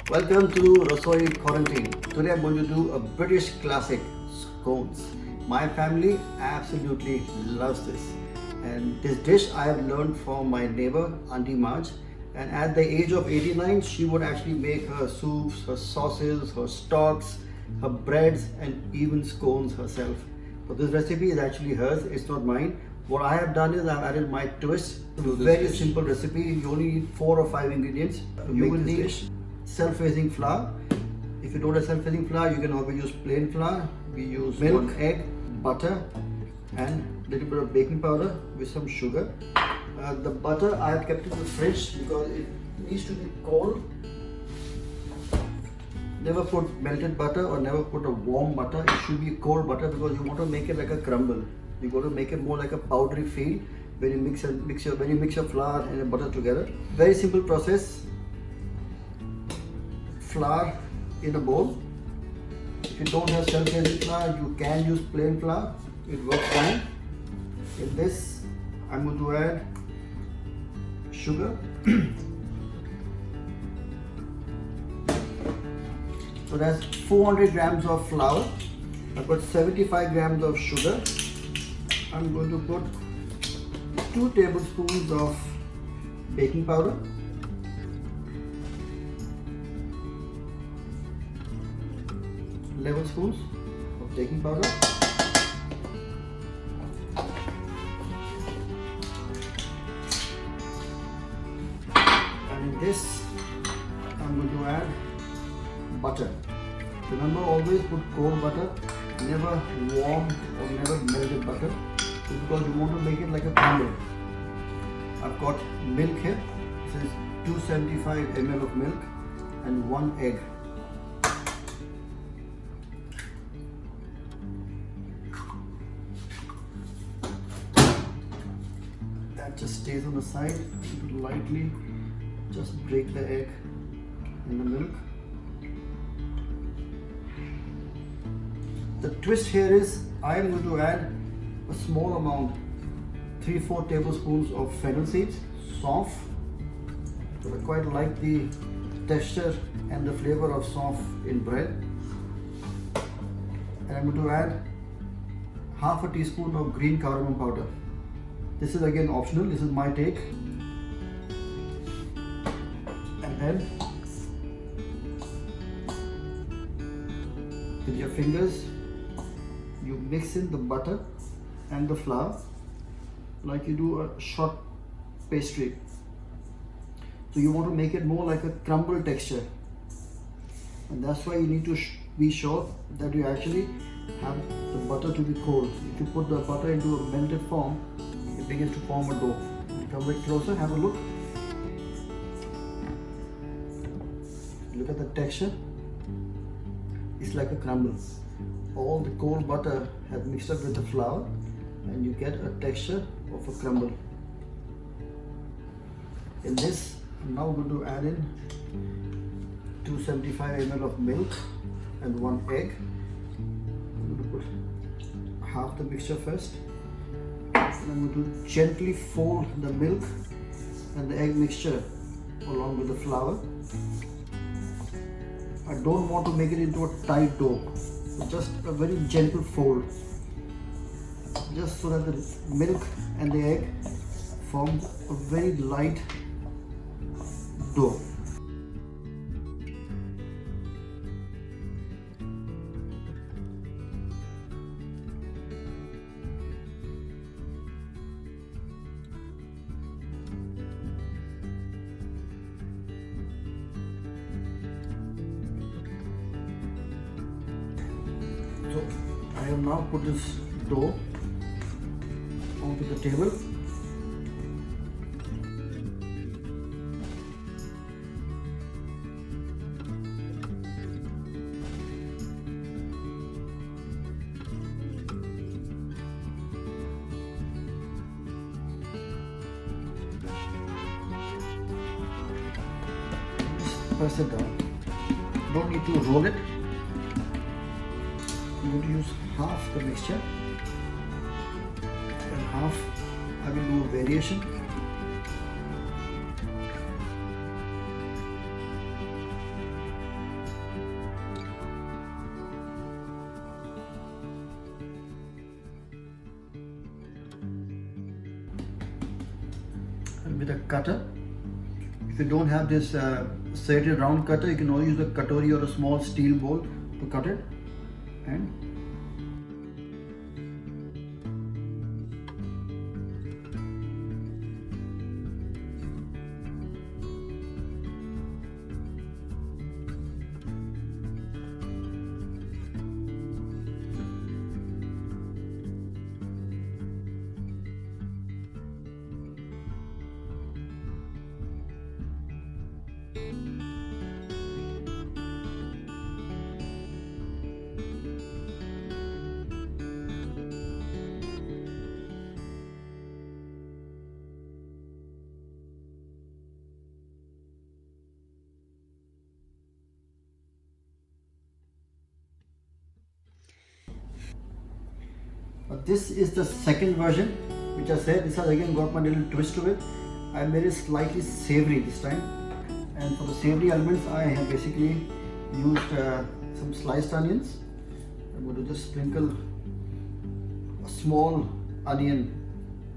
Welcome to Rasoi Quarantine. Today I'm going to do a British classic, scones. My family absolutely loves this. And this dish I have learned from my neighbor, Auntie Marge. And at the age of 89, she would actually make her soups, her sauces, her stocks, her breads, and even scones herself. So this recipe is actually hers, it's not mine. What I have done is I've added my twist to this very simple recipe. You only need 4 or 5 ingredients to make this dish. Self-raising flour. If you don't have self-raising flour, you can always use plain flour. We use milk, egg, butter, and a little bit of baking powder with some sugar. The butter I have kept in the fridge because it needs to be cold. Never put melted butter or never put a warm butter. It should be cold butter because you want to make it like a crumble. You got to make it more like a powdery feel when you mix your flour and your butter together. Very simple process. Flour in a bowl. If you don't have self-raising flour, you can use plain flour. It works fine. In this, I'm going to add sugar. So that's 400 grams of flour. I've got 75 grams of sugar. I'm going to put 2 tablespoons of baking powder. Tablespoons of baking powder. And in this, I'm going to add butter. Remember, always put cold butter, never warm or never melted butter, because you want to make it like a crumble. I've got milk here. This is 275 ml of milk and 1 egg. That just stays on the side. Lightly just break the egg in the milk. The twist here is I am going to add a small amount, 3-4 tablespoons of fennel seeds, soft. So I quite like the texture and the flavor of soft in bread. And I'm going to add half a teaspoon of green cardamom powder. This is again optional, this is my take. And then with your fingers, you mix in the butter and the flour like you do a short pastry. So you want to make it more like a crumble texture, and that's why you need to be sure that you actually have the butter to be cold. If you put the butter into a melted form, it begins to form a dough. Come a bit closer, have a look. Look at the texture. It's like a crumble. All the cold butter has mixed up with the flour and you get a texture of a crumble. In this, I'm now going to add in 275 ml of milk and 1 egg. I'm going to put half the mixture first. And I'm going to gently fold the milk and the egg mixture along with the flour. I don't want to make it into a tight dough. Just a very gentle fold, just so that the milk and the egg form a very light dough. So I have now put this dough onto the table. Just press it down. Don't need to roll it. I'm going to use half the mixture and half I will do a variation. with a cutter. If you don't have this serrated round cutter, you can always use a katori or a small steel bowl to cut it. And this is the second version, which I said. This has again got my little twist to it. I made it slightly savory this time, and for the savory elements, I have basically used some sliced onions. I'm going to just sprinkle a small onion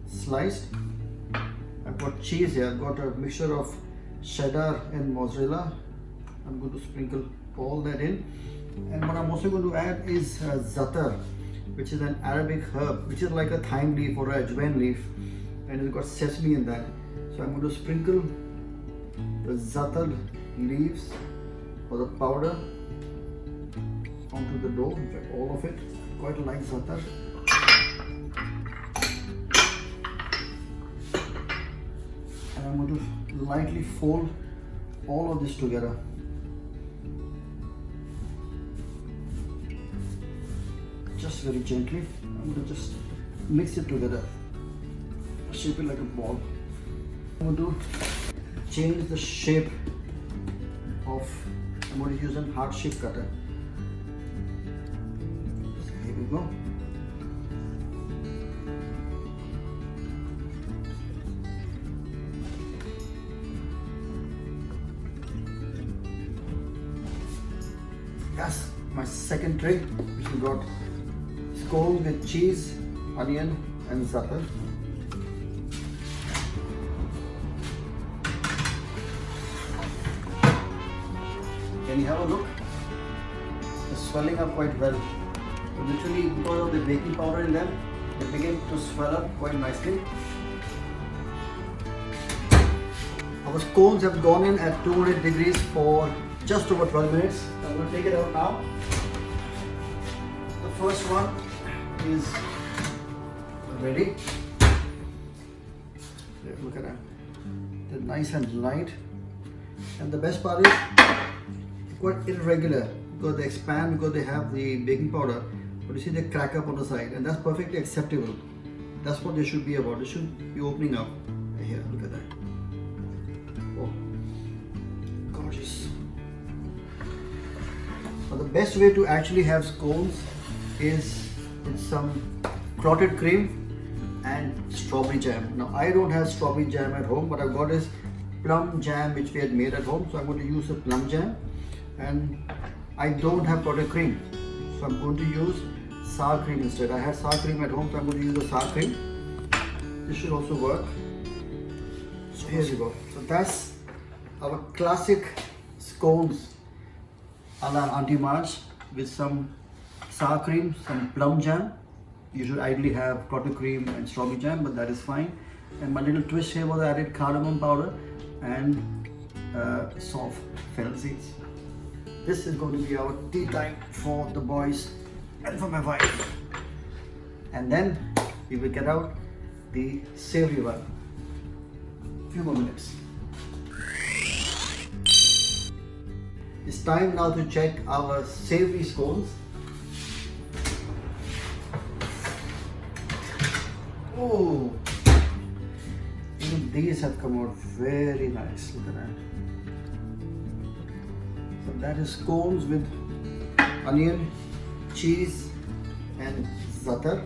sliced. I've got cheese here. I've got a mixture of cheddar and mozzarella. I'm going to sprinkle all that in, and what I'm also going to add is za'atar, which is an Arabic herb, which is like a thyme leaf or a ajwain leaf, and it's got sesame in that. So I'm going to sprinkle the za'atar leaves or the powder onto the dough. In fact, all of it. Quite like za'atar. And I'm going to lightly fold all of this together. Just very gently. I'm going to just mix it together, shape it like a ball. I'm going to change the shape of, I'm going to use a heart shape cutter. So here we go. That's my second tray, which we got scone with cheese, onion and za'atar. Can you have a look? They're swelling up quite well. Literally, because of the baking powder in them, they begin to swell up quite nicely. Our scones have gone in at 200 degrees for just over 12 minutes. I'm going to take it out now. The first one is ready. Look at that. They're nice and light. And the best part is quite irregular because they expand because they have the baking powder. But you see they crack up on the side, and that's perfectly acceptable. That's what they should be about. They should be opening up. Here, look at that. Oh, gorgeous. But the best way to actually have scones is with some clotted cream and strawberry jam. Now I don't have strawberry jam at home, but I've got is plum jam which we had made at home. So I'm going to use a plum jam, and I don't have clotted cream, so I'm going to use sour cream instead. I had sour cream at home, so I'm going to use the sour cream. This should also work. So here we go. So that's our classic scones a la Auntie Marge with some sour cream, some plum jam. You should ideally have clotted cream and strawberry jam, but that is fine. And my little twist here was I added cardamom powder and soft fennel seeds. This is going to be our tea time for the boys and for my wife. And then we will get out the savory one. Few more minutes. It's time now to check our savory scones. Oh, even these have come out very nice. Look at that. So that is scones with onion, cheese and za'atar.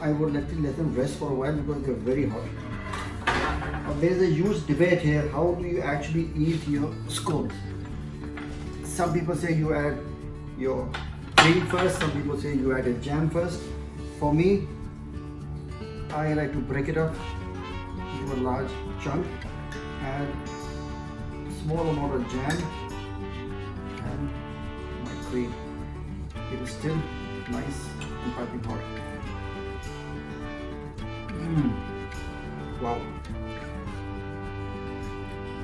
I would let them rest for a while because they're very hot. Now there is a huge debate here. How do you actually eat your scones? Some people say you add your cream first. Some people say you add a jam first. For me, I like to break it up. into a large chunk, add small amount of jam and my cream. It is still nice and piping hot. Wow,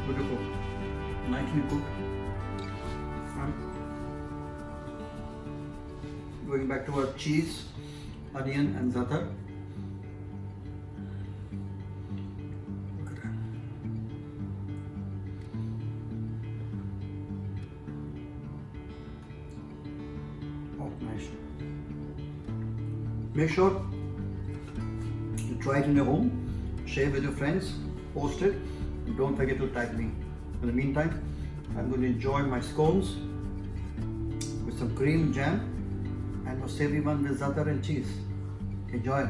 beautiful, nicely cooked. Going back to our cheese, onion and za'atar. Look at that. Oh, nice. Make sure you try it in your home, share with your friends, post it, and don't forget to tag me. In the meantime, I'm going to enjoy my scones with some cream jam and a savory one with za'atar and cheese. Enjoy.